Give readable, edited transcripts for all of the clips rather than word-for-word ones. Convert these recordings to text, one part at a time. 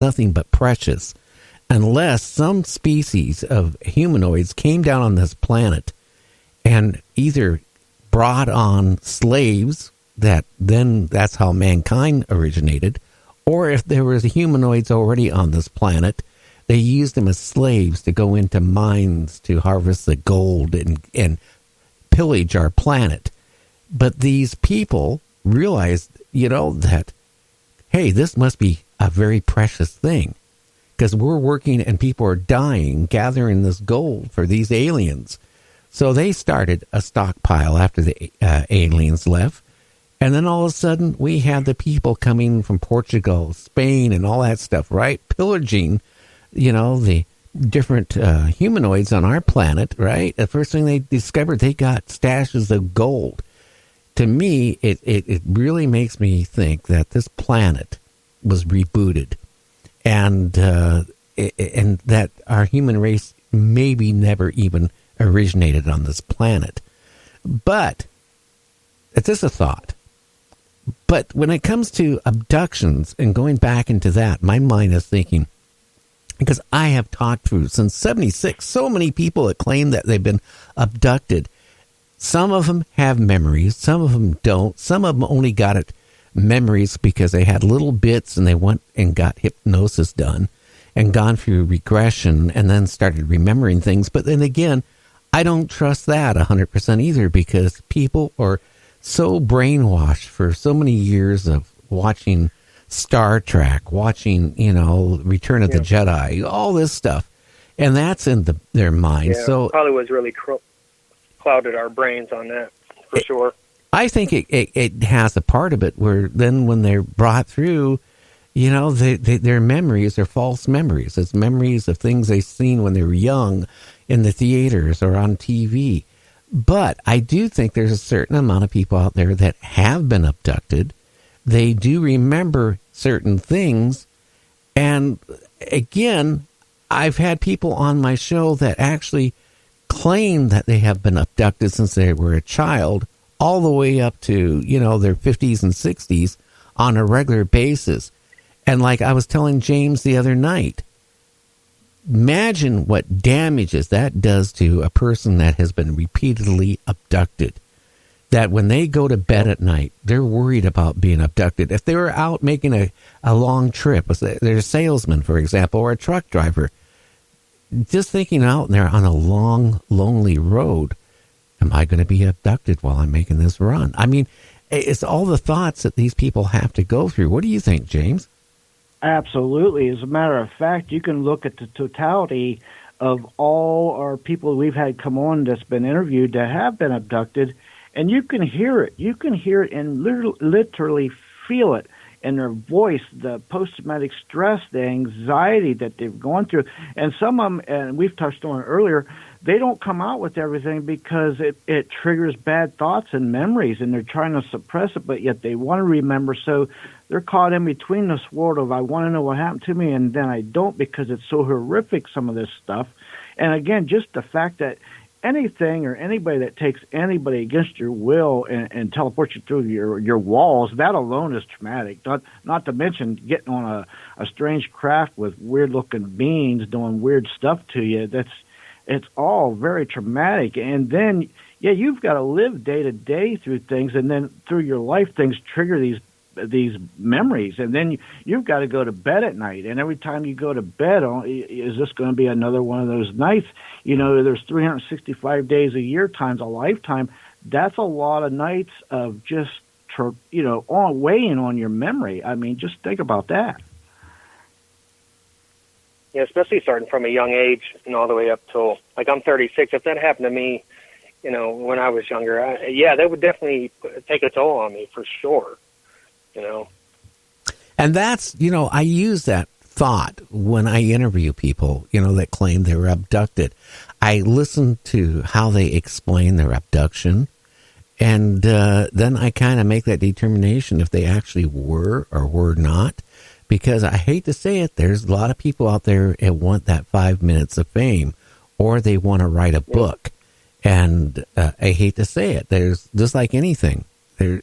nothing but precious, unless some species of humanoids came down on this planet and either brought on slaves, that's how mankind originated, or if there was humanoids already on this planet, they used them as slaves to go into mines to harvest the gold and pillage our planet. But these people realized, that, hey, this must be a very precious thing, because we're working and people are dying gathering this gold for these aliens. So they started a stockpile after the aliens left. And then all of a sudden, we had the people coming from Portugal, Spain, and all that stuff, right? Pillaging, the different humanoids on our planet, right? The first thing they discovered, they got stashes of gold. To me, it really makes me think that this planet was rebooted, and that our human race maybe never even originated on this planet. But it's just a thought. But when it comes to abductions and going back into that, my mind is thinking, because I have talked through since 76, so many people that claim that they've been abducted. Some of them have memories, some of them don't. Some of them only got memories because they had little bits and they went and got hypnosis done and gone through regression and then started remembering things. But then again, I don't trust that 100% either, because people are so brainwashed for so many years of watching Star Trek, watching, Return of the Jedi, all this stuff. And that's in their mind. Yeah, so Hollywood's really clouded our brains on that, for sure. I think it has a part of it where then when they're brought through, their memories are false memories. It's memories of things they've seen when they were young in the theaters or on TV. But I do think there's a certain amount of people out there that have been abducted. They do remember certain things. And again, I've had people on my show that actually claim that they have been abducted since they were a child, all the way up to, their 50s and 60s on a regular basis. And like I was telling James the other night, imagine what damages that does to a person that has been repeatedly abducted. That when they go to bed at night, they're worried about being abducted. If they were out making a long trip, they're a salesman, for example, or a truck driver, just thinking out there on a long, lonely road, am I going to be abducted while I'm making this run? I mean, it's all the thoughts that these people have to go through. What do you think, James? Absolutely. As a matter of fact, you can look at the totality of all our people we've had come on that's been interviewed that have been abducted, and you can hear it. You can hear it and literally feel it in their voice, the post-traumatic stress, the anxiety that they've gone through. And some of them, and we've touched on it earlier, they don't come out with everything because it triggers bad thoughts and memories, and they're trying to suppress it, but yet they want to remember. So they're caught in between this world of I want to know what happened to me, and then I don't because it's so horrific, some of this stuff. And again, just the fact that anything or anybody that takes anybody against your will and teleports you through your walls, that alone is traumatic. Not to mention getting on a strange craft with weird-looking beings doing weird stuff to you. It's all very traumatic. And then, you've got to live day to day through things, and then through your life, things trigger these memories, and then you've got to go to bed at night. And every time you go to bed, is this going to be another one of those nights? There's 365 days a year times a lifetime. That's a lot of nights of just, weighing on your memory. I mean, just think about that. Yeah, especially starting from a young age and all the way up till, like, I'm 36. If that happened to me, when I was younger, that would definitely take a toll on me for sure. And that's, I use that thought when I interview people, that claim they were abducted. I listen to how they explain their abduction, and then I kind of make that determination if they actually were or were not, because I hate to say it, there's a lot of people out there that want that 5 minutes of fame, or they want to write a book. And I hate to say it, there's just like anything.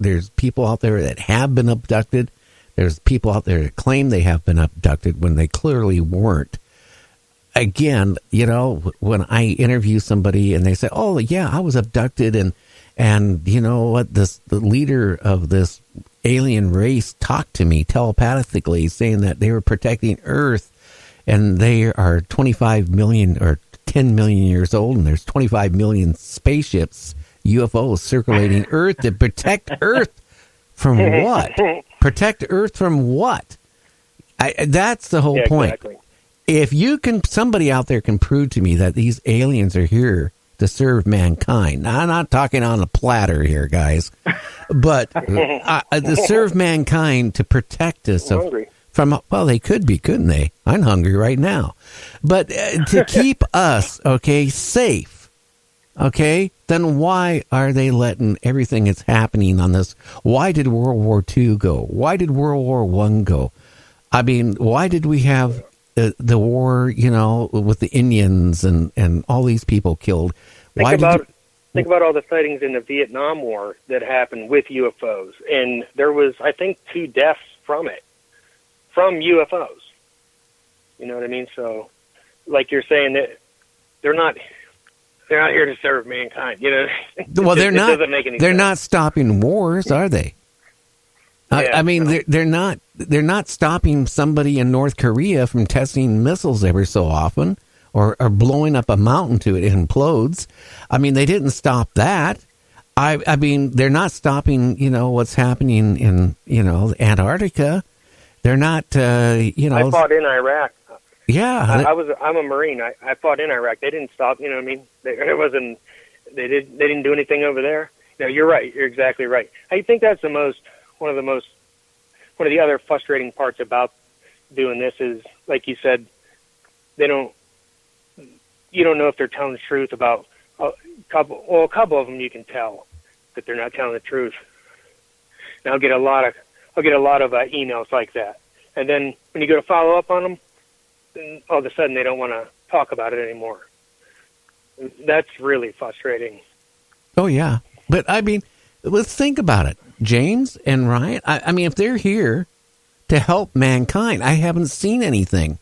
There's people out there that have been abducted. There's people out there that claim they have been abducted when they clearly weren't. Again, you know, when I interview somebody and they say, "Oh, yeah, I was abducted," and you know what, the leader of this alien race talked to me telepathically, saying that they were protecting Earth, and they are 25 million or 10 million years old, and there's 25 million spaceships, UFOs circulating Earth to protect Earth from what? Protect Earth from what? That's the whole point. Exactly. If somebody out there can prove to me that these aliens are here to serve mankind. Now, I'm not talking on a platter here, guys, but to serve mankind, to protect us from, well, they could be, couldn't they? I'm hungry right now. But to keep us, okay, safe, okay, then why are they letting everything that's happening on this? Why did World War II go? Why did World War I go? I mean, why did we have the war, you know, with the Indians and all these people killed? Think about all the sightings in the Vietnam War that happened with UFOs, and there was, I think, 2 deaths from UFOs. You know what I mean? So, like you're saying, that they're not here to serve mankind. You know, well, they're not. Doesn't make any they're sense. Not stopping wars, are they? Yeah, I mean, no. they're not. They're not stopping somebody in North Korea from testing missiles every so often, or blowing up a mountain till it implodes. I mean, they didn't stop that. I mean, they're not stopping, you know, what's happening in, you know, Antarctica. They're not, you know. I fought in Iraq. Yeah, I'm a Marine. I fought in Iraq. They didn't stop. You know what I mean? They didn't do anything over there. No, you're right. You're exactly right. I think that's one of the other frustrating parts about doing this is, like you said, you don't know if they're telling the truth about a couple of them. You can tell that they're not telling the truth. And I'll get a lot of emails like that. And then when you go to follow up on them, then all of a sudden they don't want to talk about it anymore. That's really frustrating. Oh yeah, but I mean, let's think about it, James and Ryan. I mean, if they're here to help mankind, I haven't seen anything.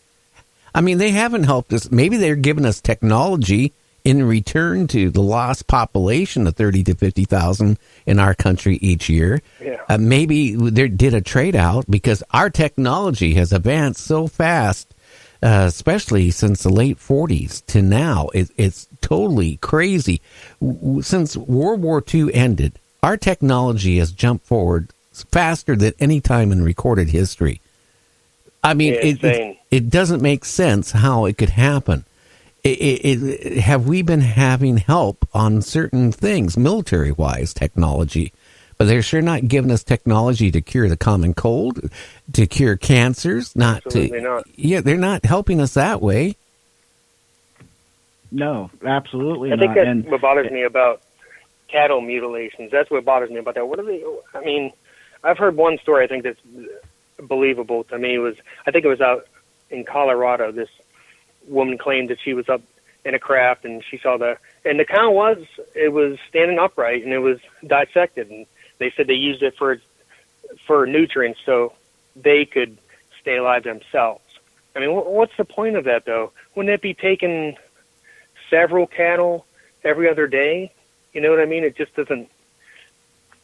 I mean, they haven't helped us. Maybe they're giving us technology in return to the lost population of 30 to 50,000 in our country each year. Yeah. Maybe they did a trade out because our technology has advanced so fast, especially since the late 40s to now. It's totally crazy. Since World War II ended, our technology has jumped forward faster than any time in recorded history. I mean, it doesn't make sense how it could happen. Have we been having help on certain things, military-wise technology? But they're sure not giving us technology to cure the common cold, to cure cancers. Absolutely not. Yeah, they're not helping us that way. No, absolutely not. I think not. that's what bothers me about cattle mutilations. That's what bothers me about that. What are they? I mean, I've heard one story. I think that's believable to me. I think it was out in Colorado. This woman claimed that she was up in a craft and she saw and the cow was standing upright and it was dissected, and they said they used it for nutrients so they could stay alive themselves. I mean, what's the point of that though? Wouldn't it be taking several cattle every other day? You know what I mean? It just doesn't.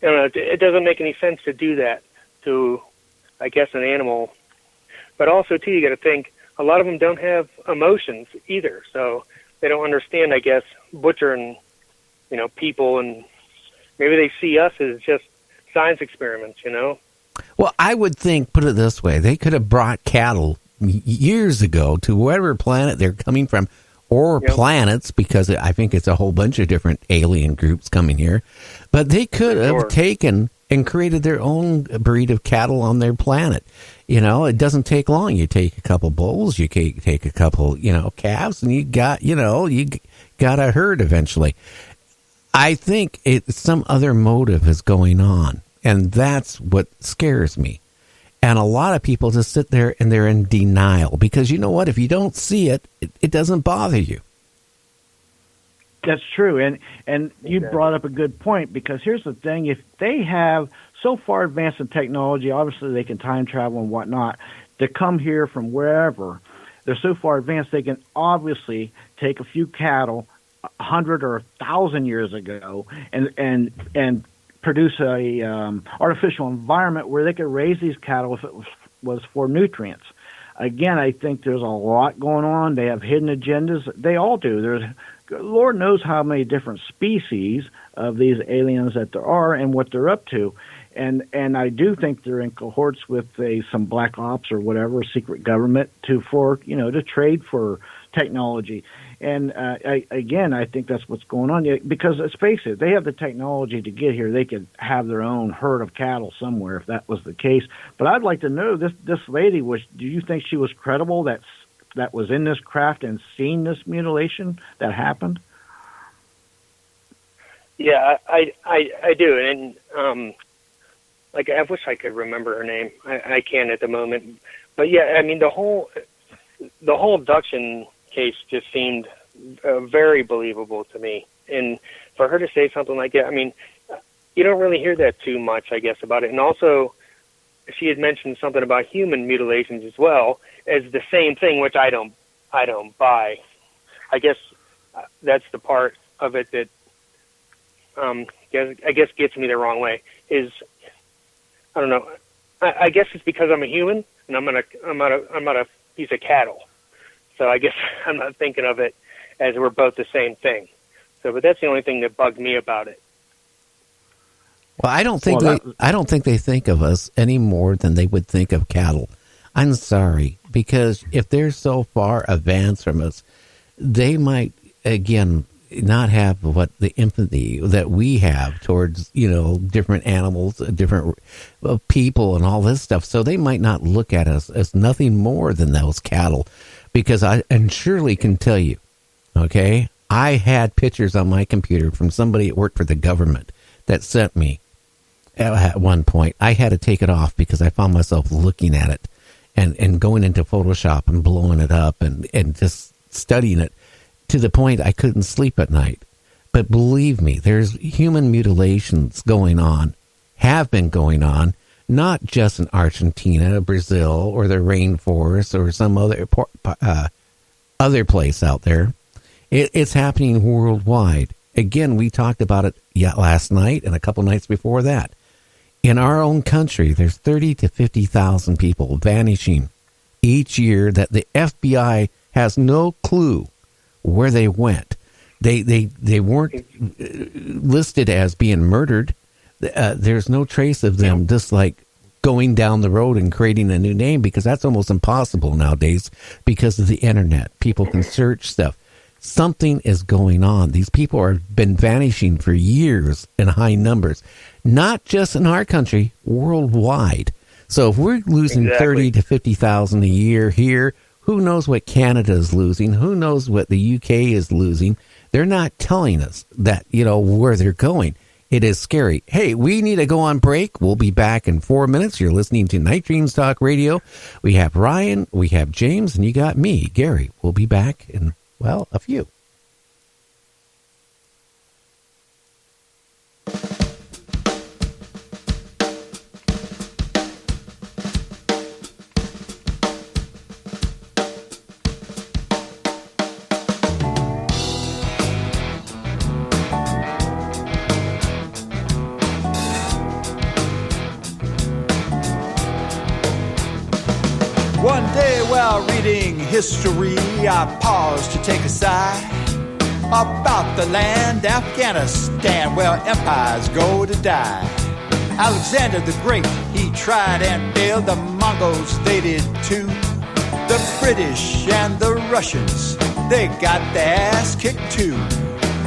I don't know. It doesn't make any sense to do that to, I guess, an animal. But also, too, you got to think a lot of them don't have emotions either, so they don't understand, I guess, butchering, you know, people, and maybe they see us as just science experiments, you know? Well, I would think, put it this way, they could have brought cattle years ago to whatever planet they're coming from, or planets, because I think it's a whole bunch of different alien groups coming here. But they could have taken and created their own breed of cattle on their planet. You know, it doesn't take long. You take a couple bulls, you take a couple, you know, calves, and you got a herd eventually. I think some other motive is going on, and that's what scares me. And a lot of people just sit there and they're in denial because you know what? If you don't see it, it doesn't bother you. That's true, and you brought up a good point, because here's the thing: if they have so far advanced in technology, obviously they can time travel and whatnot to come here from wherever. They're so far advanced they can obviously take a few cattle 100 or 1,000 years ago and produce a artificial environment where they could raise these cattle if it was for nutrients. Again, I think there's a lot going on. They have hidden agendas. They all do. There's Lord knows how many different species of these aliens that there are and what they're up to. And I do think they're in cohorts with some black ops or whatever, secret government to trade for technology. And I think that's what's going on. Because let's face it, they have the technology to get here. They could have their own herd of cattle somewhere if that was the case. But I'd like to know, this lady, do you think she was credible that was in this craft and seen this mutilation that happened? Yeah, I do, and I wish I could remember her name. I can't at the moment, but yeah, I mean the whole abduction case just seemed very believable to me, and for her to say something like that, I mean, you don't really hear that too much, I guess, about it. And also, she had mentioned something about human mutilations as well as the same thing, which I don't buy. I guess that's the part of it that I guess gets me the wrong way. Is I don't know. I guess it's because I'm a human and I'm not a piece of cattle. So I guess I'm not thinking of it as we're both the same thing. So, but that's the only thing that bugged me about it. Well, I don't think they think of us any more than they would think of cattle. I'm sorry, because if they're so far advanced from us, they might again not have what the empathy that we have towards, different animals, different people and all this stuff. So they might not look at us as nothing more than those cattle, because I surely can tell you, okay, I had pictures on my computer from somebody that worked for the government that sent me at one point. I had to take it off because I found myself looking at it and going into Photoshop and blowing it up and just studying it, to the point I couldn't sleep at night. But believe me, there's human mutilations going on, have been going on, not just in Argentina, Brazil, or the rainforest, or some other place out there. It's happening worldwide. Again, we talked about it last night and a couple nights before that. In our own country, there's 30 to 50,000 people vanishing each year that the FBI has no clue where they went. They weren't listed as being murdered. There's no trace of them, just like going down the road and creating a new name, because that's almost impossible nowadays because of the internet. People can search stuff. Something is going on. These people have been vanishing for years in high numbers, not just in our country, worldwide. So if we're losing 30 to 50,000 a year here, who knows what Canada is losing? Who knows what the UK is losing? They're not telling us that, where they're going. It is scary. Hey, we need to go on break. We'll be back in 4 minutes. You're listening to Night Dreams Talk Radio. We have Ryan, we have James, and you got me, Gary. We'll be back in, a few. One day while reading history, I paused to take a sigh about the land Afghanistan, where empires go to die. Alexander the Great, he tried and failed. The Mongols, they did too. The British and the Russians, they got their ass kicked too.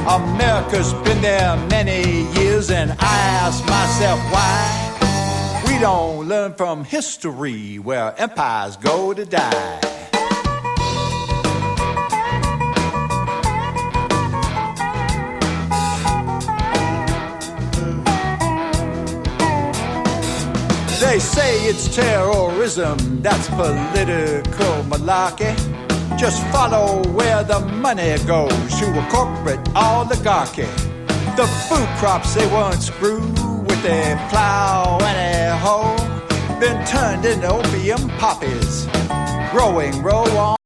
America's been there many years, and I ask myself why we don't learn from history, where empires go to die. They say it's terrorism, that's political malarkey. Just follow where the money goes to a corporate oligarchy. The food crops they once grew with a plow and a hoe been turned into opium poppies, growing row on